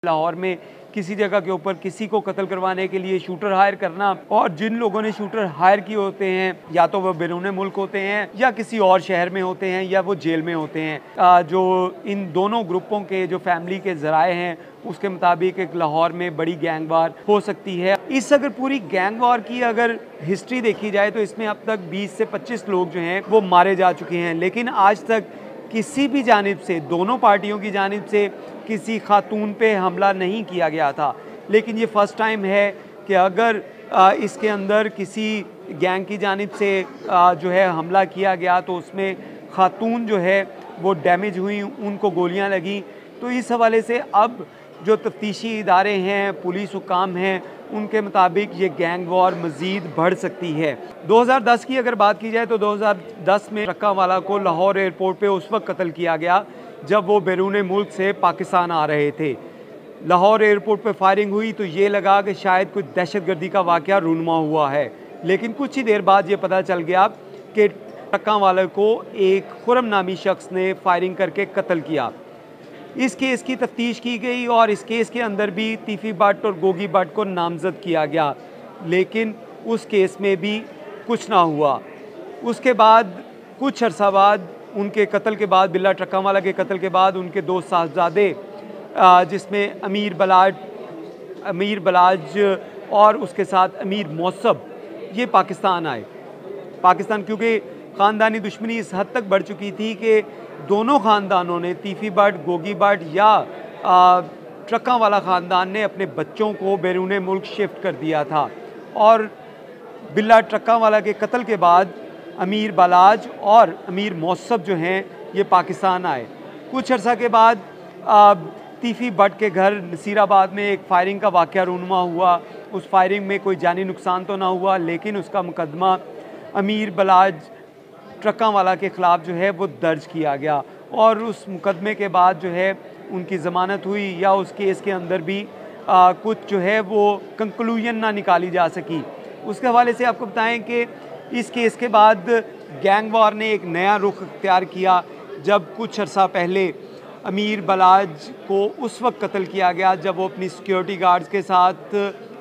लाहौर में किसी जगह के ऊपर किसी को कत्ल करवाने के लिए शूटर हायर करना, और जिन लोगों ने शूटर हायर किए होते हैं या तो वह बैरून मुल्क होते हैं या किसी और शहर में होते हैं या वो जेल में होते हैं। जो इन दोनों ग्रुपों के जो फैमिली के ज़राए हैं उसके मुताबिक एक लाहौर में बड़ी गैंग वार हो सकती है। इस अगर पूरी गैंग वार की अगर हिस्ट्री देखी जाए तो इसमें अब तक 20 से 25 लोग जो हैं वो मारे जा चुके हैं, लेकिन आज तक किसी भी जानिब से, दोनों पार्टियों की जानिब से किसी खातून पे हमला नहीं किया गया था। लेकिन ये फ़र्स्ट टाइम है कि अगर इसके अंदर किसी गैंग की जानिब से जो है हमला किया गया तो उसमें खातून जो है वो डैमेज हुई, उनको गोलियां लगी। तो इस हवाले से अब जो तफ्तीशी इदारे हैं, पुलिस हुकाम हैं, उनके मुताबिक ये गैंग वॉर मज़ीद बढ़ सकती है। 2010 की अगर बात की जाए तो 2010 में ट्रकावाला को लाहौर एयरपोर्ट पे उस वक्त कत्ल किया गया जब वो बैरून मुल्क से पाकिस्तान आ रहे थे। लाहौर एयरपोर्ट पे फायरिंग हुई तो ये लगा कि शायद कुछ दहशतगर्दी का वाक़या रूनुमा हुआ है, लेकिन कुछ ही देर बाद ये पता चल गया कि ट्रकावाले को एक खुरम नामी शख्स ने फायरिंग करके कत्ल किया। इस केस की तफ्तीश की गई और इस केस के अंदर भी तीफ़ी भट्ट और गोगी भट्ट को नामजद किया गया, लेकिन उस केस में भी कुछ ना हुआ। उसके बाद कुछ अरसा बाद उनके कत्ल के बाद, बिल्ला ट्रकावाला के कत्ल के बाद, उनके दो साहबजादे जिसमें अमीर बलाज और उसके साथ अमीर मौसब, ये पाकिस्तान आए। पाकिस्तान क्योंकि ख़ानदानी दुश्मनी इस हद तक बढ़ चुकी थी कि दोनों ख़ानदानों ने, तीफ़ी भट्ट, गोगी भट्ट या ट्रकावाला ख़ानदान ने अपने बच्चों को बैरून मुल्क शिफ्ट कर दिया था। और बिल्ला ट्रकावाला के कत्ल के बाद अमीर बलाज और अमीर मौसब जो हैं ये पाकिस्तान आए। कुछ अर्सा के बाद तीफ़ी भट्ट के घर नसीराबाद में एक फ़ायरिंग का वाक़या रूनुमा हुआ। उस फायरिंग में कोई जानी नुकसान तो ना हुआ, लेकिन उसका मुकदमा अमीर बलाज ट्रकावाला के ख़िलाफ़ जो है वो दर्ज किया गया और उस मुकदमे के बाद जो है उनकी ज़मानत हुई, या उस केस के अंदर भी कुछ जो है वो कंक्लूजन ना निकाली जा सकी। उसके हवाले से आपको बताएं कि इस केस के बाद गैंग वार ने एक नया रुख इख्तियार किया जब कुछ अर्सा पहले अमीर बलाज को उस वक्त कत्ल किया गया जब वो अपनी सिक्योरिटी गार्ड्स के साथ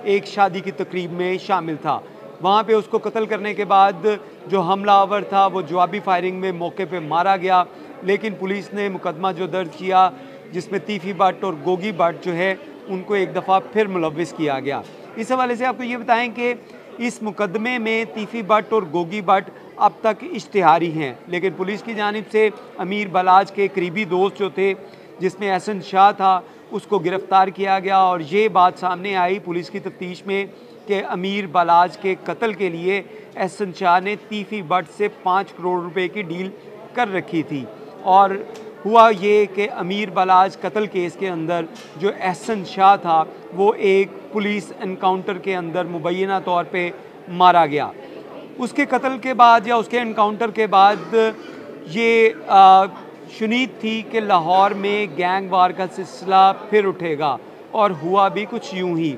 एक शादी की तकरीब में शामिल था। वहाँ पे उसको कत्ल करने के बाद जो हमलावर था वो जवाबी फायरिंग में मौके पे मारा गया, लेकिन पुलिस ने मुकदमा जो दर्ज किया जिसमें तीफ़ी भट्ट और गोगी भट्ट जो है उनको एक दफ़ा फिर मुलव्विस किया गया। इस हवाले से आपको ये बताएं कि इस मुकदमे में तीफ़ी भट्ट और गोगी भट्ट अब तक इश्तिहारी हैं, लेकिन पुलिस की जानिब से अमीर बलाज के करीबी दोस्त जो थे जिसमें एहसन शाह था उसको गिरफ़्तार किया गया। और ये बात सामने आई पुलिस की तफ्तीश में कि अमीर बलाज के कत्ल के लिए एहसन शाह ने तीफ़ी भट्ट से 5 करोड़ रुपए की डील कर रखी थी। और हुआ ये कि अमीर बलाज कत्ल केस के अंदर जो एहसन शाह था वो एक पुलिस एनकाउंटर के अंदर मुबैना तौर पे मारा गया। उसके कत्ल के बाद या उसके एनकाउंटर के बाद ये शुनीद थी कि लाहौर में गैंग वार का सिलसिला फिर उठेगा, और हुआ भी कुछ यूं ही।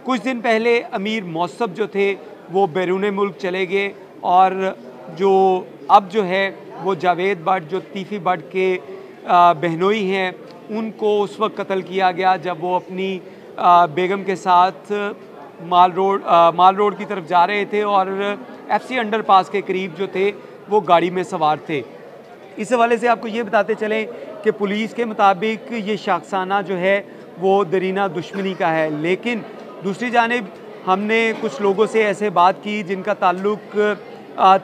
कुछ दिन पहले अमीर मौसब जो थे वो बैरून मुल्क चले गए, और जो अब जो है वो जावेद भट्ट जो तीफ़ी भट्ट के बहनोई हैं उनको उस वक्त कत्ल किया गया जब वो अपनी बेगम के साथ माल रोड की तरफ जा रहे थे और FC अंडरपास के करीब जो थे वो गाड़ी में सवार थे। इस हवाले से आपको ये बताते चलें कि पुलिस के मुताबिक ये शाखसाना जो है वो दरीना दुश्मनी का है, लेकिन दूसरी जानिब हमने कुछ लोगों से ऐसे बात की जिनका ताल्लुक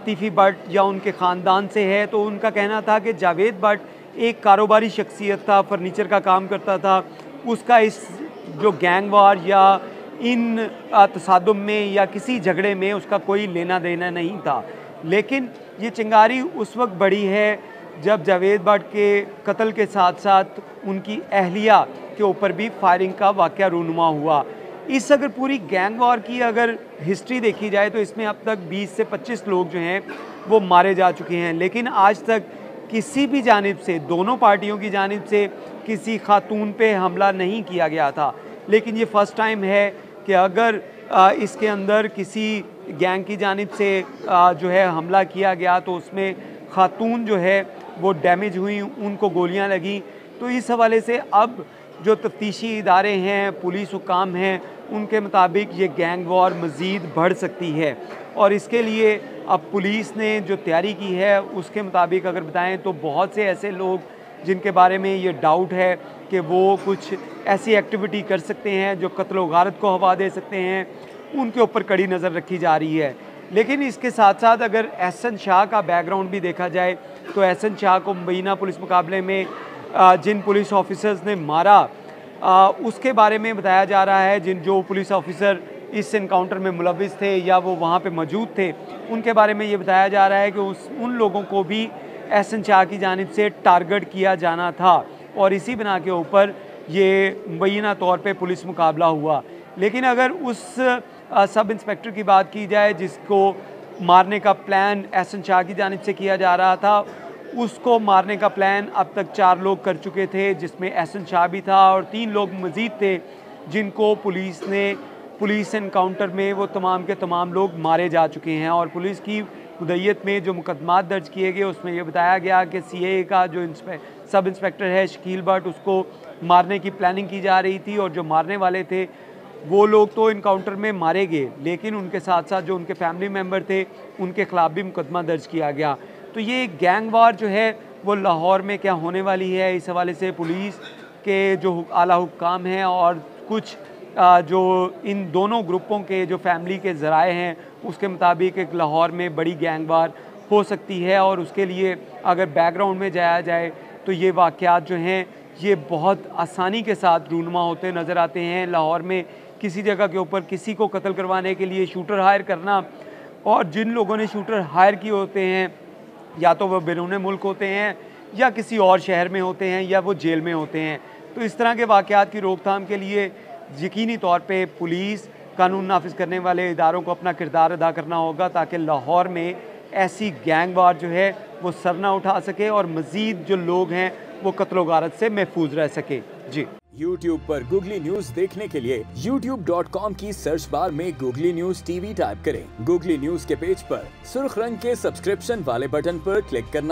तीफ़ी भट्ट या उनके ख़ानदान से है, तो उनका कहना था कि जावेद भट्ट एक कारोबारी शख्सियत था, फर्नीचर का काम करता था, उसका इस जो गैंग वार या इन तसादुम में या किसी झगड़े में उसका कोई लेना देना नहीं था। लेकिन ये चिंगारी उस वक्त बढ़ी है जब जावेद भट्ट के कत्ल के साथ साथ उनकी अहलिया के ऊपर भी फायरिंग का वाक़या रूनुमा हुआ। इस अगर पूरी गैंग वार की अगर हिस्ट्री देखी जाए तो इसमें अब तक 20 से 25 लोग जो हैं वो मारे जा चुके हैं, लेकिन आज तक किसी भी जानिब से, दोनों पार्टियों की जानिब से किसी खातून पे हमला नहीं किया गया था। लेकिन ये फ़र्स्ट टाइम है कि अगर इसके अंदर किसी गैंग की जानिब से जो है हमला किया गया तो उसमें खातून जो है वो डैमेज हुई, उनको गोलियां लगी। तो इस हवाले से अब जो तफ्तीशी इदारे हैं, पुलिस हुकाम हैं, उनके मुताबिक ये गैंग वॉर मज़ीद बढ़ सकती है। और इसके लिए अब पुलिस ने जो तैयारी की है उसके मुताबिक अगर बताएं तो बहुत से ऐसे लोग जिनके बारे में ये डाउट है कि वो कुछ ऐसी एक्टिविटी कर सकते हैं जो कत्ल व गारत को हवा दे सकते हैं, उनके ऊपर कड़ी नज़र रखी जा रही है। लेकिन इसके साथ साथ अगर एहसन शाह का बैकग्राउंड भी देखा जाए तो एहसन शाह को मुबैना पुलिस मुकाबले में जिन पुलिस ऑफिसर्स ने मारा उसके बारे में बताया जा रहा है, जो पुलिस ऑफिसर इस इनकाउंटर में मुलविस थे या वो वहाँ पे मौजूद थे, उनके बारे में ये बताया जा रहा है कि उन लोगों को भी एहसन शाह की जानिब से टारगेट किया जाना था और इसी बिना के ऊपर ये मुबैना तौर पे पुलिस मुकाबला हुआ। लेकिन अगर उस सब इंस्पेक्टर की बात की जाए जिसको मारने का प्लान एहसन शाह की जानिब से किया जा रहा था, उसको मारने का प्लान अब तक 4 लोग कर चुके थे, जिसमें एहसन शाह भी था और 3 लोग मज़ीद थे जिनको पुलिस एनकाउंटर में वो तमाम के तमाम लोग मारे जा चुके हैं। और पुलिस की मुद्दत में जो मुकदमात दर्ज किए गए उसमें यह बताया गया कि CA का जो सब इंस्पेक्टर है शकील भट्ट, उसको मारने की प्लानिंग की जा रही थी और जो मारने वाले थे वो लोग तो इनकाउंटर में मारे गए, लेकिन उनके साथ साथ जो उनके फैमिली मेम्बर थे उनके ख़िलाफ़ भी मुकदमा दर्ज किया गया। तो ये गैंग वार जो है वो लाहौर में क्या होने वाली है, इस हवाले से पुलिस के जो आला हुक्काम हैं और कुछ जो इन दोनों ग्रुपों के जो फैमिली के ज़राए हैं उसके मुताबिक एक लाहौर में बड़ी गैंग वार हो सकती है। और उसके लिए अगर बैकग्राउंड में जाया जाए तो ये वाक़यात जो हैं ये बहुत आसानी के साथ रूनुमा होते नज़र आते हैं। लाहौर में किसी जगह के ऊपर किसी को कत्ल करवाने के लिए शूटर हायर करना, और जिन लोगों ने शूटर हायर किए होते हैं या तो वह बैरून मुल्क होते हैं या किसी और शहर में होते हैं या वो जेल में होते हैं। तो इस तरह के वाक़यात की रोकथाम के लिए यकीनी तौर पे पुलिस, कानून नाफिज करने वाले इदारों को अपना किरदार अदा करना होगा ताकि लाहौर में ऐसी गैंग वार जो है वो सर ना उठा सके और मज़ीद जो लोग हैं वो कत्ल व गारत से महफूज रह सके। जी, YouTube पर गूगली न्यूज देखने के लिए youtube.com की सर्च बार में गूगली न्यूज TV टाइप करें। गूगली न्यूज के पेज पर सुर्ख रंग के सब्सक्रिप्शन वाले बटन पर क्लिक करना